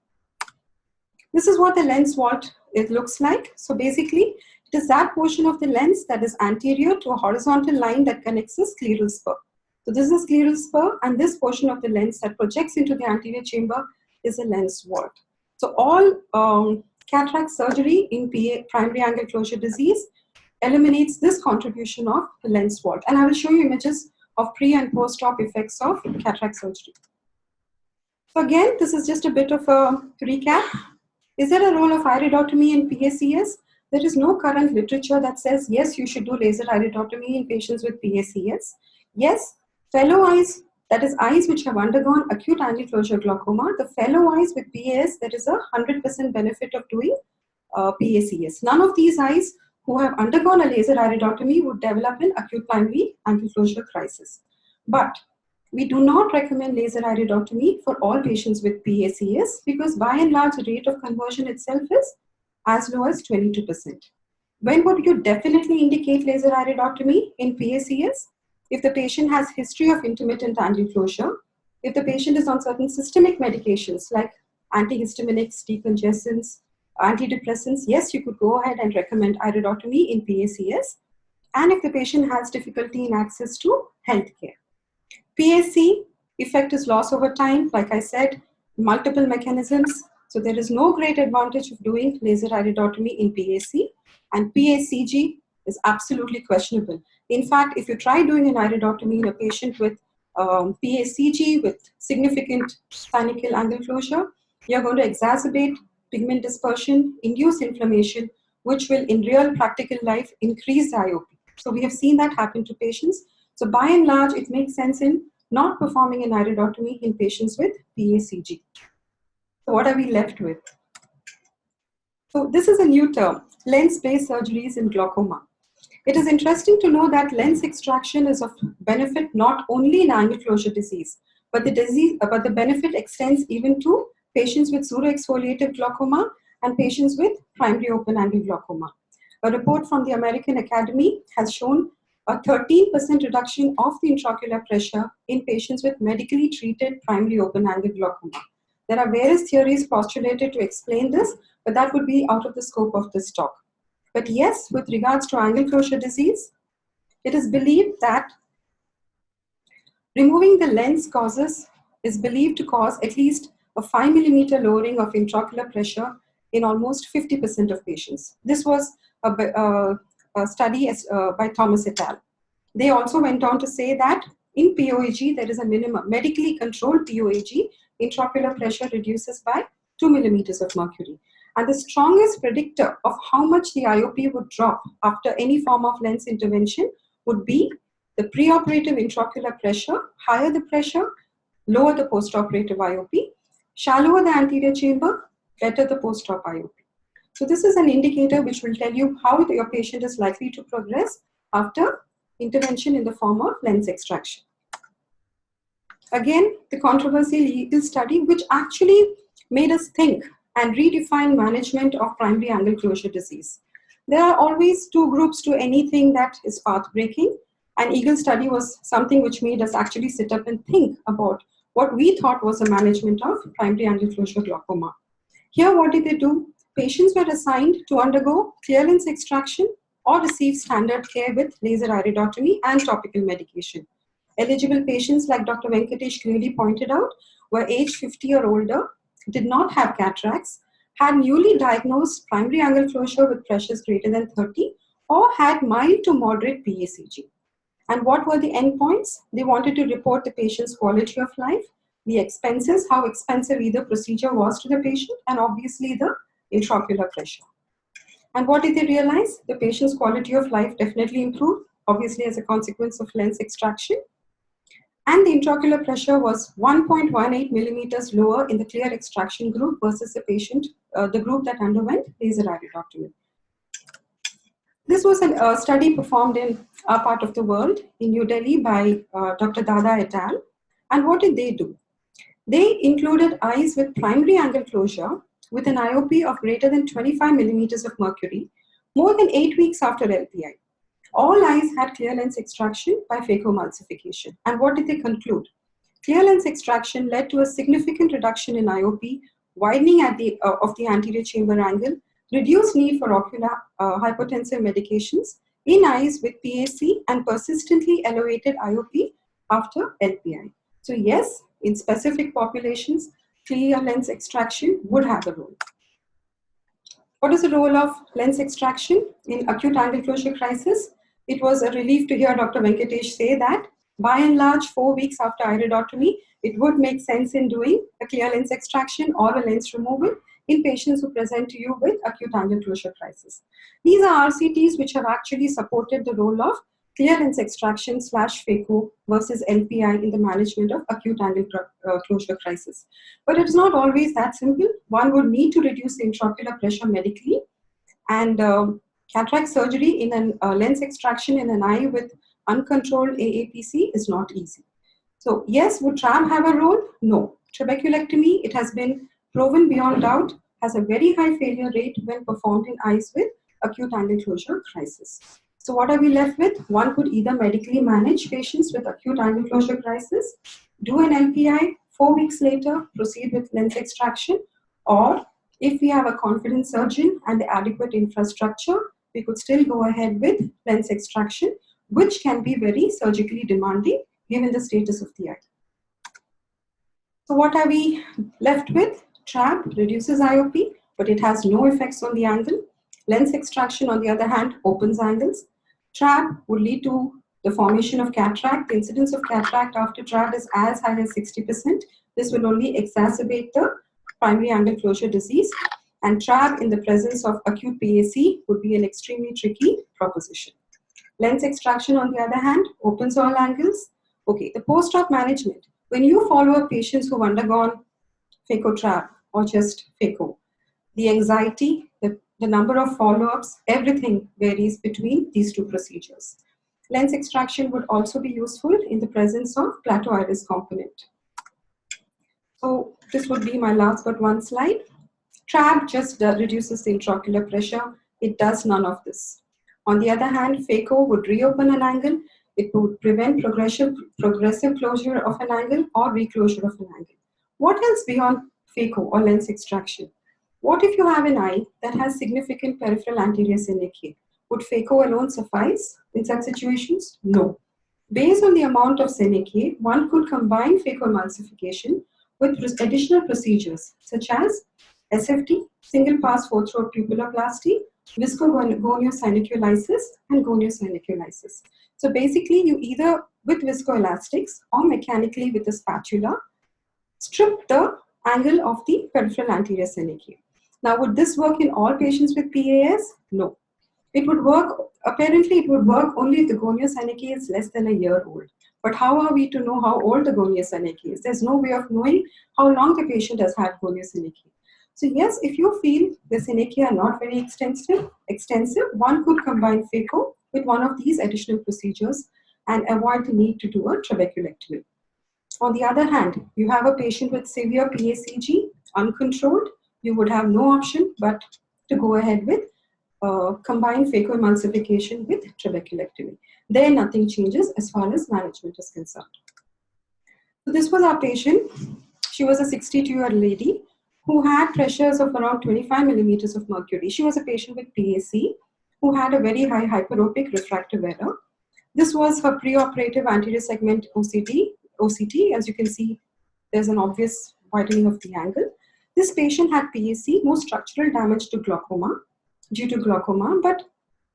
This is what the lens vault looks like. So basically, it is that portion of the lens that is anterior to a horizontal line that connects a scleral spur. So this is a scleral spur, and this portion of the lens that projects into the anterior chamber is a lens vault. So all cataract surgery in primary angle closure disease eliminates this contribution of the lens vault. And I will show you images of pre and post-op effects of cataract surgery. So again, this is just a bit of a recap. Is there a role of iridotomy in PACS? There is no current literature that says, yes, you should do laser iridotomy in patients with PACS. Yes, fellow eyes That is eyes which have undergone acute angle closure glaucoma. The fellow eyes with PAS, there is a 100% benefit of doing PACS. None of these eyes who have undergone a laser iridotomy would develop an acute primary angle closure crisis. But we do not recommend laser iridotomy for all patients with PACS because by and large the rate of conversion itself is as low as 22%. When would you definitely indicate laser iridotomy in PACS? If the patient has history of intermittent angle closure, if the patient is on certain systemic medications like antihistaminics, decongestants, antidepressants, yes, you could go ahead and recommend iridotomy in PACS. And if the patient has difficulty in access to healthcare. PAC effect is loss over time, like I said, multiple mechanisms. So there is no great advantage of doing laser iridotomy in PAC, and PACG is absolutely questionable. In fact, if you try doing an iridotomy in a patient with PACG with significant synovial angle closure, you're going to exacerbate pigment dispersion, induce inflammation, which will in real practical life increase the IOP. So we have seen that happen to patients. So by and large, it makes sense in not performing an iridotomy in patients with PACG. So what are we left with? So this is a new term, lens-based surgeries in glaucoma. It is interesting to know that lens extraction is of benefit not only in angle closure disease, but the benefit extends even to patients with pseudoexfoliative glaucoma and patients with primary open angle glaucoma. A report from the American Academy has shown a 13% reduction of the intraocular pressure in patients with medically treated primary open angle glaucoma. There are various theories postulated to explain this, but that would be out of the scope of this talk. But yes, with regards to angle closure disease, it is believed that removing the lens is believed to cause at least a 5 millimeter lowering of intraocular pressure in almost 50% of patients. This was a study by Thomas et al. They also went on to say that in POAG, there is a minimum medically controlled POAG, intraocular pressure reduces by 2 millimeters of mercury. And the strongest predictor of how much the IOP would drop after any form of lens intervention would be the preoperative intraocular pressure. Higher the pressure, lower the postoperative IOP. Shallower the anterior chamber, better the postop IOP. So this is an indicator which will tell you how your patient is likely to progress after intervention in the form of lens extraction. Again, the controversial legal study which actually made us think and redefine management of primary angle closure disease. There are always two groups to anything that is path-breaking, and EAGLE study was something which made us actually sit up and think about what we thought was the management of primary angle closure glaucoma. Here, what did they do? Patients were assigned to undergo clear lens extraction or receive standard care with laser iridotomy and topical medication. Eligible patients, like Dr. Venkatesh clearly pointed out, were age 50 or older, did not have cataracts, had newly diagnosed primary angle closure with pressures greater than 30, or had mild to moderate PACG. And what were the endpoints? They wanted to report the patient's quality of life, the expenses, how expensive either procedure was to the patient, and obviously the intraocular pressure. And what did they realize? The patient's quality of life definitely improved, obviously as a consequence of lens extraction. And the intraocular pressure was 1.18 millimeters lower in the clear extraction group versus the group that underwent laser iridotomy. This was a study performed in our part of the world, in New Delhi, by Dr. Dada et al. And what did they do? They included eyes with primary angle closure with an IOP of greater than 25 millimeters of mercury more than 8 weeks after LPI. All eyes had clear lens extraction by phacoemulsification. And what did they conclude? Clear lens extraction led to a significant reduction in IOP, widening of the anterior chamber angle, reduced need for ocular hypotensive medications in eyes with PAC, and persistently elevated IOP after LPI. So yes, in specific populations, clear lens extraction would have a role. What is the role of lens extraction in acute angle closure crisis? It was a relief to hear Dr. Venkatesh say that by and large, 4 weeks after iridotomy, it would make sense in doing a clear lens extraction or a lens removal in patients who present to you with acute angle closure crisis. These are RCTs which have actually supported the role of clear lens extraction / phaco versus LPI in the management of acute angle closure crisis. But it's not always that simple. One would need to reduce the intraocular pressure medically, and cataract surgery in a lens extraction in an eye with uncontrolled AAPC is not easy. So yes, would TRAB have a role? No. Trabeculectomy, it has been proven beyond doubt, has a very high failure rate when performed in eyes with acute angle closure crisis. So what are we left with? One could either medically manage patients with acute angle closure crisis, do an LPI, 4 weeks later, proceed with lens extraction, or if we have a confident surgeon and the adequate infrastructure, we could still go ahead with lens extraction, which can be very surgically demanding given the status of the eye. So what are we left with? TRAB reduces IOP, but it has no effects on the angle. Lens extraction, on the other hand, opens angles. TRAB would lead to the formation of cataract. The incidence of cataract after TRAB is as high as 60%. This will only exacerbate the primary angle closure disease. And TRAB in the presence of acute PAC would be an extremely tricky proposition. Lens extraction, on the other hand, opens all angles. Okay, the post-op management. When you follow up patients who've undergone phaco-TRAB or just phaco, the anxiety, the number of follow-ups, everything varies between these two procedures. Lens extraction would also be useful in the presence of plateau iris component. So this would be my last but one slide. TRAB just reduces the intraocular pressure. It does none of this. On the other hand, phaco would reopen an angle. It would prevent progressive closure of an angle or reclosure of an angle. What else beyond phaco or lens extraction? What if you have an eye that has significant peripheral anterior synechiae? Would phaco alone suffice in such situations? No. Based on the amount of synechiae, one could combine phacoemulsification with additional procedures such as SFT, single pass 4-throat pupilloplasty, viscogoniosynoculisis, and goniosynoculisis. So basically, you either with viscoelastics or mechanically with a spatula strip the angle of the peripheral anterior synechiae. Now, would this work in all patients with PAS? No. It would work, apparently it would work only if the goniosynechiae is less than a year old. But how are we to know how old the goniosynechiae is? There's no way of knowing how long the patient has had goniosynechiae. So yes, if you feel the synechiae are not very extensive, one could combine phaco with one of these additional procedures and avoid the need to do a trabeculectomy. On the other hand, you have a patient with severe PACG, uncontrolled, you would have no option but to go ahead with combined phacoemulsification with trabeculectomy. There, nothing changes as far as management is concerned. So this was our patient. She was a 62-year-old lady who had pressures of around 25 millimeters of mercury. She was a patient with PAC who had a very high hyperopic refractive error. This was her preoperative anterior segment OCT. As you can see, there's an obvious widening of the angle. This patient had PAC, no structural damage to glaucoma, due to glaucoma, but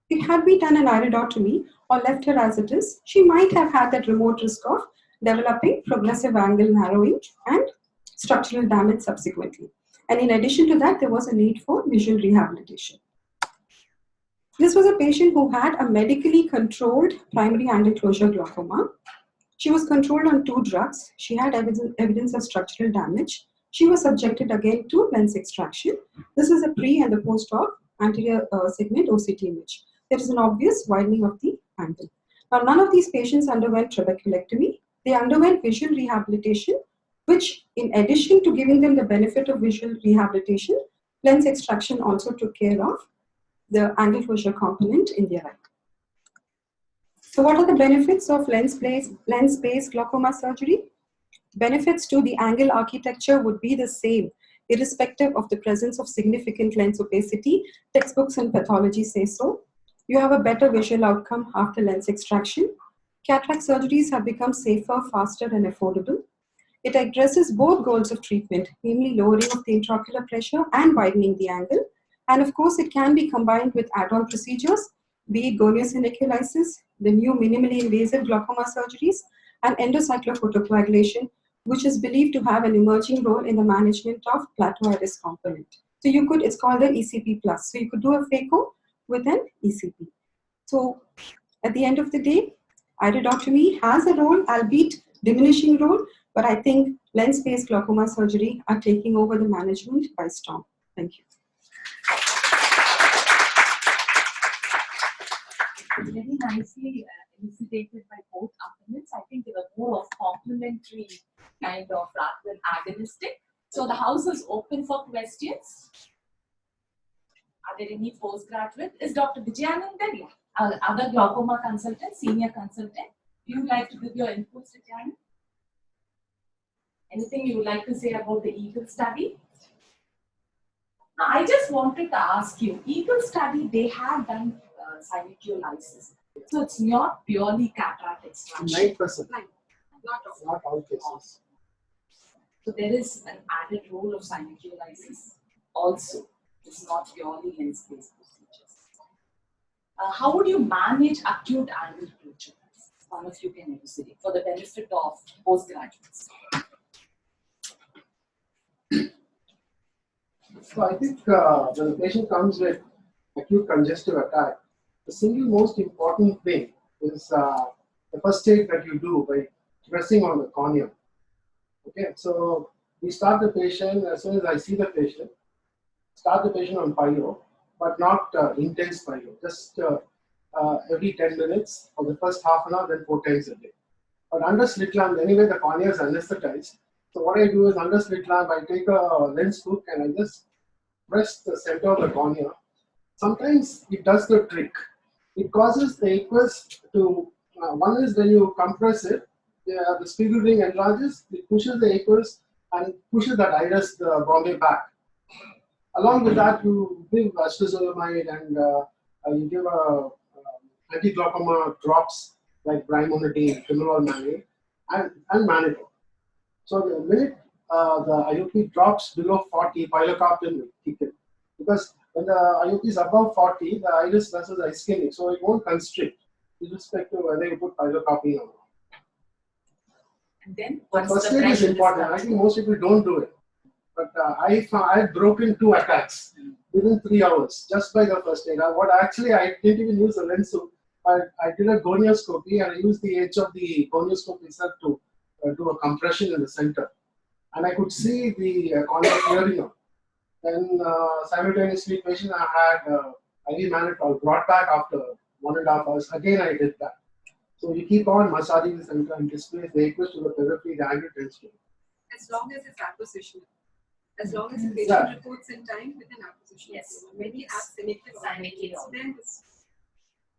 if had we done an iridotomy or left her as it is, she might have had that remote risk of developing progressive angle narrowing and structural damage subsequently. And in addition to that, there was a need for visual rehabilitation. This was a patient who had a medically controlled primary angle closure glaucoma. She was controlled on 2 drugs. She had evidence of structural damage. She was subjected again to lens extraction. This is a pre and the post-op anterior segment OCT image. There is an obvious widening of the angle. Now, none of these patients underwent trabeculectomy. They underwent visual rehabilitation, which in addition to giving them the benefit of visual rehabilitation, lens extraction also took care of the angle closure component in their eye. So what are the benefits of lens-based glaucoma surgery? Benefits to the angle architecture would be the same, irrespective of the presence of significant lens opacity. Textbooks and pathology say so. You have a better visual outcome after lens extraction. Cataract surgeries have become safer, faster, and affordable. It addresses both goals of treatment, namely lowering of the intraocular pressure and widening the angle. And of course, it can be combined with add-on procedures, be it goniosynoculisis, the new minimally invasive glaucoma surgeries, and endocyclophotocoagulation, which is believed to have an emerging role in the management of plateau iris component. So you could, it's called an ECP+. So you could do a phaco with an ECP. So At the end of the day, iridotomy has a role, albeit diminishing role, but I think lens-based glaucoma surgery are taking over the management by storm. Thank you. Very nicely elucidated by both opponents. I think they were more of complementary kind of rather than agonistic. So the house is open for questions. Are there any postgraduate? Is Dr. Vijayanand there? Yeah. Other glaucoma consultant, senior consultant. Do you like to give your inputs, Vijayanand? Anything you would like to say about the EAGLE study? Now, I just wanted to ask you, EAGLE study, they have done synechiolisis. So it's not purely cataract extraction. 9%. Not all cases. So there is an added role of synechiolisis also. It's not purely lens-based procedures. How would you manage acute angle closure? One of you can elucidate for the benefit of postgraduates. So I think when the patient comes with acute congestive attack, the single most important thing is the first aid that you do by pressing on the cornea. Okay, so we start the patient as soon as I see the patient. Start the patient on pyro, but not intense pyro. Just every 10 minutes for the first half an hour, then 4 times a day. But under slit lamp, anyway, the cornea is anesthetized. So what I do is under slit lamp, I take a lens hook and I just press the center of the cornea. Sometimes it does the trick. It causes the aqueous to, one is when you compress it, the spiegel ring enlarges, it pushes the aqueous and pushes that iris, the Bombay back. Along with that, you give acetazolamide and you give anti-glaucoma drops like brimonidine, timolol maleate, and mannitol. So the minute the IOP drops below 40, pilocarpine will kick in. Because when the IOP is above 40, the iris versus ischemic, so it won't constrict with respect to whether you put pilocarpine or not. And then First aid is important. I think most people don't do it. But I had broken 2 attacks within 3 hours just by the first aid. I didn't even use the lens hook. I did a gonioscopy and I used the edge of the gonioscope itself to do a compression in the center. And I could see the cornea clearing up. Then simultaneously, patient I had IV mannitol brought back after 1.5 hours. Again, I did that. So you keep on massaging the center and displace the aqueous to the periphery, the angle tends to. As long as it's apposition. As long as the patient reports in time with an apposition. Yes. Many have synechial.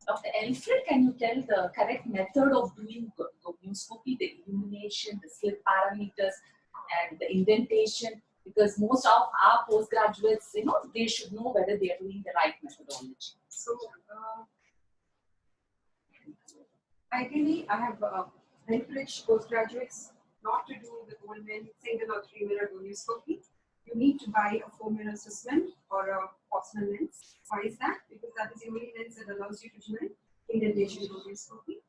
Dr. Elfred, can you tell the correct method of doing gonioscopy, the illumination, the slit parameters, and the indentation? Because most of our postgraduates, they should know whether they are doing the right methodology. So, ideally, I have encouraged postgraduates not to do the Goldman single or 3-mirror gonioscopy. You need to buy a 4-mirror Sussman or a Posner lens. Why is that? Because that is the only lens that allows you to do an indentation gonioscopy.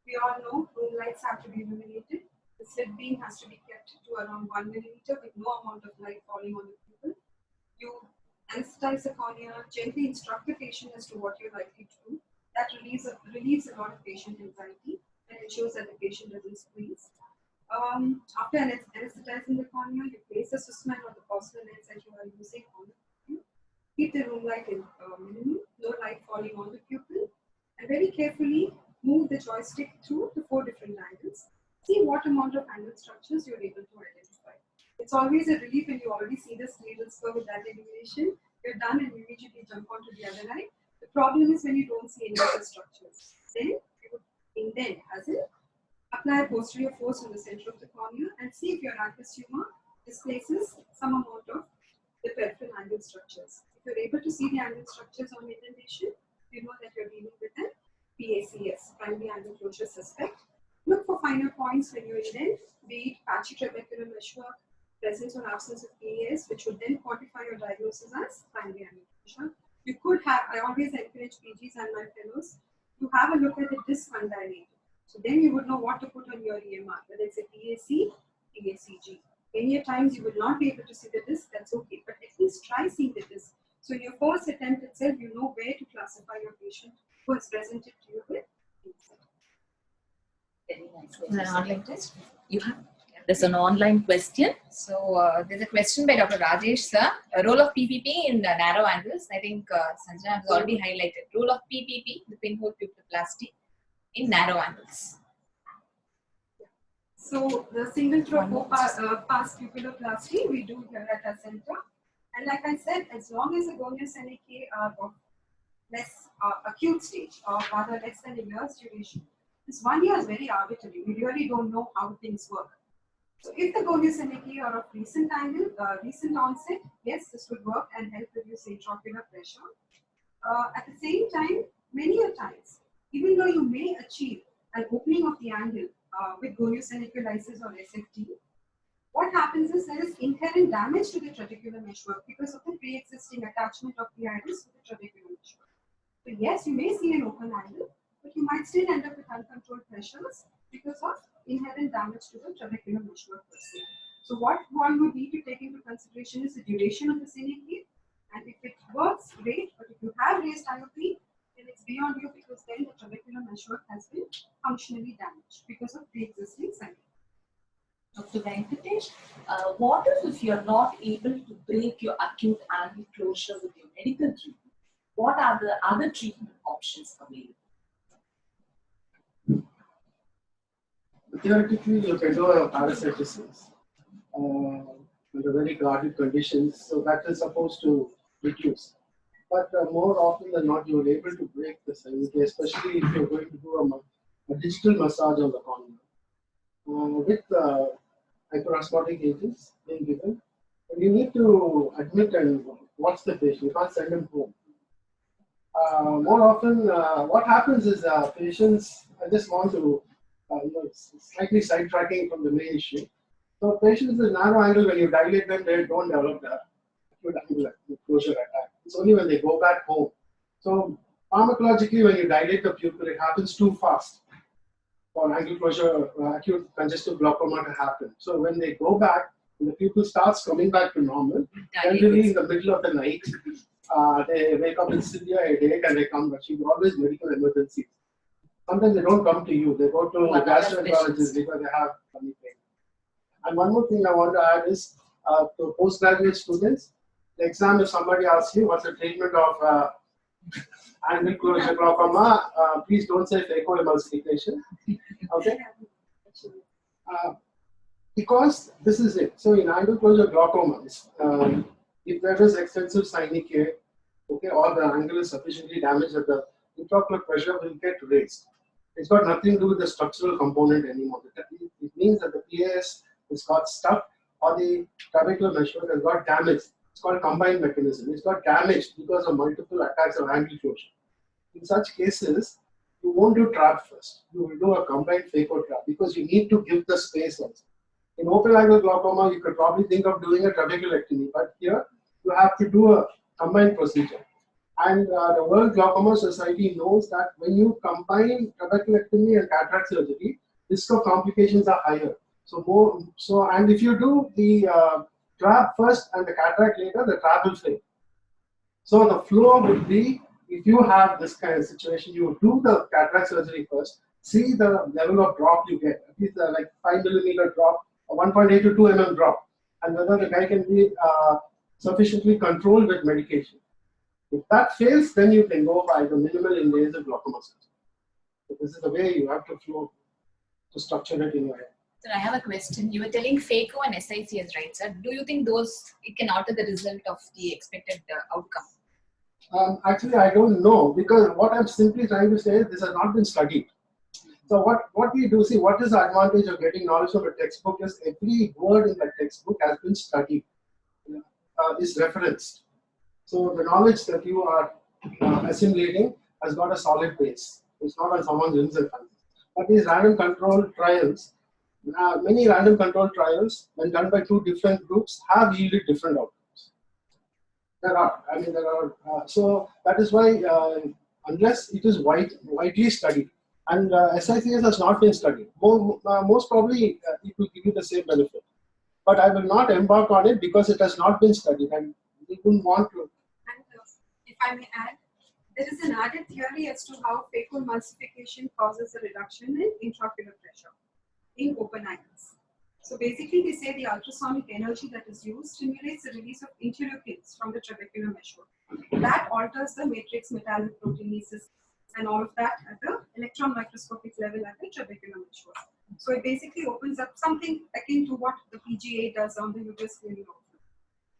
We all know room lights have to be illuminated. The slit beam has to be kept to around 1 millimeter with no amount of light falling on the pupil. You anesthetize the cornea, gently instruct the patient as to what you're likely to do. That relieves a lot of patient anxiety and ensures that the patient doesn't squeeze. After anesthetizing the cornea, you place the Sussman or the Posner lens that you are using on the pupil. Keep the room light in minimum, no light falling on the pupil, and very carefully move the joystick through the 4 different angles. See what amount of angle structures you're able to identify. It's always a relief when you already see the needle spur with that illumination. You're done and you immediately jump onto the other eye. The problem is when you don't see any of the structures. Then you would indent, as in apply a posterior force on the center of the cornea and see if your aqueous humor displaces some amount of the peripheral angle structures. If you're able to see the angle structures on indentation, you know that you're dealing with an PACS, primary angle closure suspect. Look for finer points when you indent, be it patchy trabecular meshwork, presence or absence of PAS, which would then quantify your diagnosis as primary angle closure. You could have, I always encourage PGs and my fellows to have a look at the disc undilated. So then you would know what to put on your EMR, whether it's a PAC, PACG. Many times you will not be able to see the disc, that's okay, but at least try seeing the disc. So in your first attempt itself, you know where to classify your patient who has presented to you with PAC. Is an online test? You have, there's an online question. So there's a question by Dr. Rajesh sir. A role of PPP in narrow angles. I think Sanjana has already highlighted. Role of PPP, the pinhole pupilloplasty, in narrow angles. So the single throw pass pupilloplasty we do here at our center. And like I said, as long as the gonias senicae are of less acute stage or rather less than a year's duration, this 1 year is very arbitrary. We really don't know how things work. So if the gonias senicae are of recent angle, recent onset, yes, this would work and help reduce intraocular pressure. At the same time, many a times, even though you may achieve an opening of the angle with goniosynovial lysis or SFT, what happens is there is inherent damage to the trabecular meshwork because of the pre-existing attachment of the iris to the trabecular meshwork. So yes, you may see an open angle, but you might still end up with uncontrolled pressures because of inherent damage to the trabecular meshwork per se. So what one would need to take into consideration is the duration of the senicae, and if it works, great, but if you have raised IOP, then it's beyond you because then the trabecular meshwork has been functionally damaged because of pre-existing senicae. Dr. Venkatesh, what if you're not able to break your acute angle closure with your medical treatment? What are the other treatment options available? Theoretically, you can do a parasitosis under very guarded conditions, so that is supposed to reduce. But more often than not, you are able to break the senicae, especially if you're going to do a digital massage on the cornea. With hyperosmotic agents being given, and you need to admit and watch the patient. You can't send him home. More often, what happens is patients. I just want to, slightly sidetracking from the main issue. So patients with narrow angle, when you dilate them, they don't develop the acute angular closure attack. It's only when they go back home. So pharmacologically, when you dilate the pupil, it happens too fast for angle closure, acute congestive glaucoma to happen. So when they go back, when the pupil starts coming back to normal, generally in the middle of the night, they wake up with severe headache and they come rushing. Always medical emergencies. Sometimes they don't come to you. They go to a gastroenterologist because they have tummy pain. And one more thing I want to add is to postgraduate students, the exam, if somebody asks you what's the treatment of angle closure glaucoma, please don't say phacoemulsification. Okay? Because this is it. So in angle closure glaucomas, if there is extensive senicae, okay, or the angle is sufficiently damaged that the intraocular pressure will get raised. It's got nothing to do with the structural component anymore. It means that the PAS has got stuck or the trabecular meshwork has got damaged. It's called combined mechanism. It's got damaged because of multiple attacks of angle closure. In such cases, you won't do trap first. You will do a combined phaco trap because you need to give the space also. In open angle glaucoma, you could probably think of doing a trabeculectomy, but here you have to do a combined procedure. And the World Glaucoma Society knows that when you combine trabeculectomy and cataract surgery, risk of complications are higher. And if you do the trap first and the cataract later, the trap will fail. So the flow would be, if you have this kind of situation, you do the cataract surgery first, see the level of drop you get, at least like 5 millimeter drop, or 1.8 to 2 mm drop, and whether the guy can be sufficiently controlled with medication. If that fails, then you can go by the minimal invasive glaucoma surgery. So this is the way you have to flow to structure it in your head. Sir, I have a question. You were telling phaco and SICS, right, sir? Do you think it can alter the result of the expected outcome? Actually, I don't know, because what I'm simply trying to say is this has not been studied. So what we do, see, what is the advantage of getting knowledge from a textbook is every word in that textbook has been studied, is referenced. So the knowledge that you are assimilating has got a solid base. It's not on someone's whims and fancies. But these random control trials, many random control trials, when done by two different groups, have yielded different outcomes. There are. So that is why, unless it is widely studied, and SICS has not been studied, most probably it will give you the same benefit. But I will not embark on it because it has not been studied, and we wouldn't want to. And if I may add, there is an added theory as to how phacoemulsification causes a reduction in intraocular pressure. in open angles. So basically, they say the ultrasonic energy that is used stimulates the release of interleukins from the trabecular meshwork. That alters the matrix metalloproteinesis and all of that at the electron microscopic level at the trabecular meshwork. So it basically opens up something akin to what the PGA does on the uterus lining.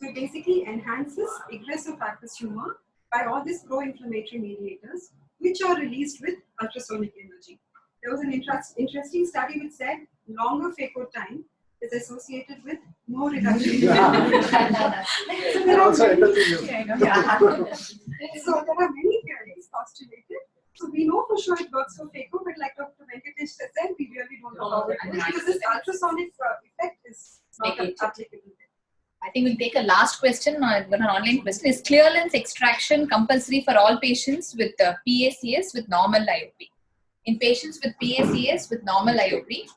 So it basically enhances egress of aqueous humor by all these pro-inflammatory mediators, which are released with ultrasonic energy. There was an interesting study which said longer phaco time is associated with no reduction. So there are many theories postulated. So we know for sure it works for phaco, but like Dr. Venkatesh said, we really don't know how it works because this ultrasonic effect is not applicable. I think we'll take a last question, an online question. Is clear lens extraction compulsory for all patients with PACS with normal IOP? In patients with PACS with normal IOP,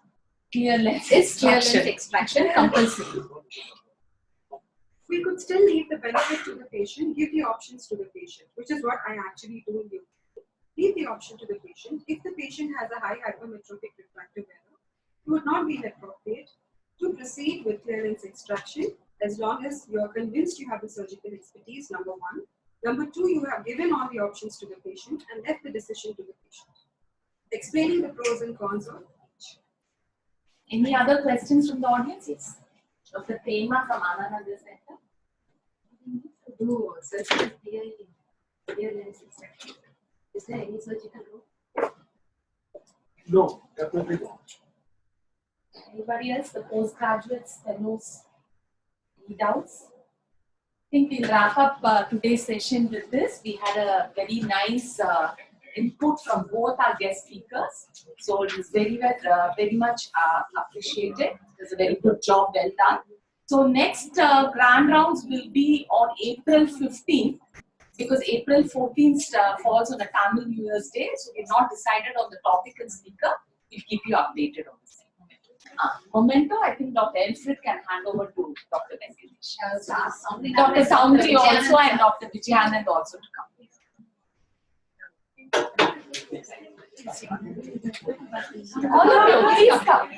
clear lens extraction compulsory? We could still leave the benefit to the patient, give the options to the patient, which is what I actually told you. Leave the option to the patient. If the patient has a high hypermetropic refractive error, it would not be appropriate to proceed with clear lens extraction as long as you are convinced you have the surgical expertise, number one. Number two, you have given all the options to the patient and left the decision to the patient, explaining the pros and cons of each. Any other questions from the audience? Yes. Dr. Prema from Anand Center. Do surgical clear lens extraction. Is there any surgical rule? No, definitely not. Anybody else? The postgraduates, fellows, any doubts? I think we'll wrap up today's session with this. We had a very nice input from both our guest speakers. So it was very much appreciated. It was a very good job, well done. So next grand rounds will be on April 15th because April 14th falls on a Tamil New Year's Day. So we've not decided on the topic and speaker. We'll keep you updated on this. Memento, I think Dr. Elfrid can hand over to Dr. Venkatesh. Dr. Soundri also and Dr. Vijayanand also to come. All of you, please come.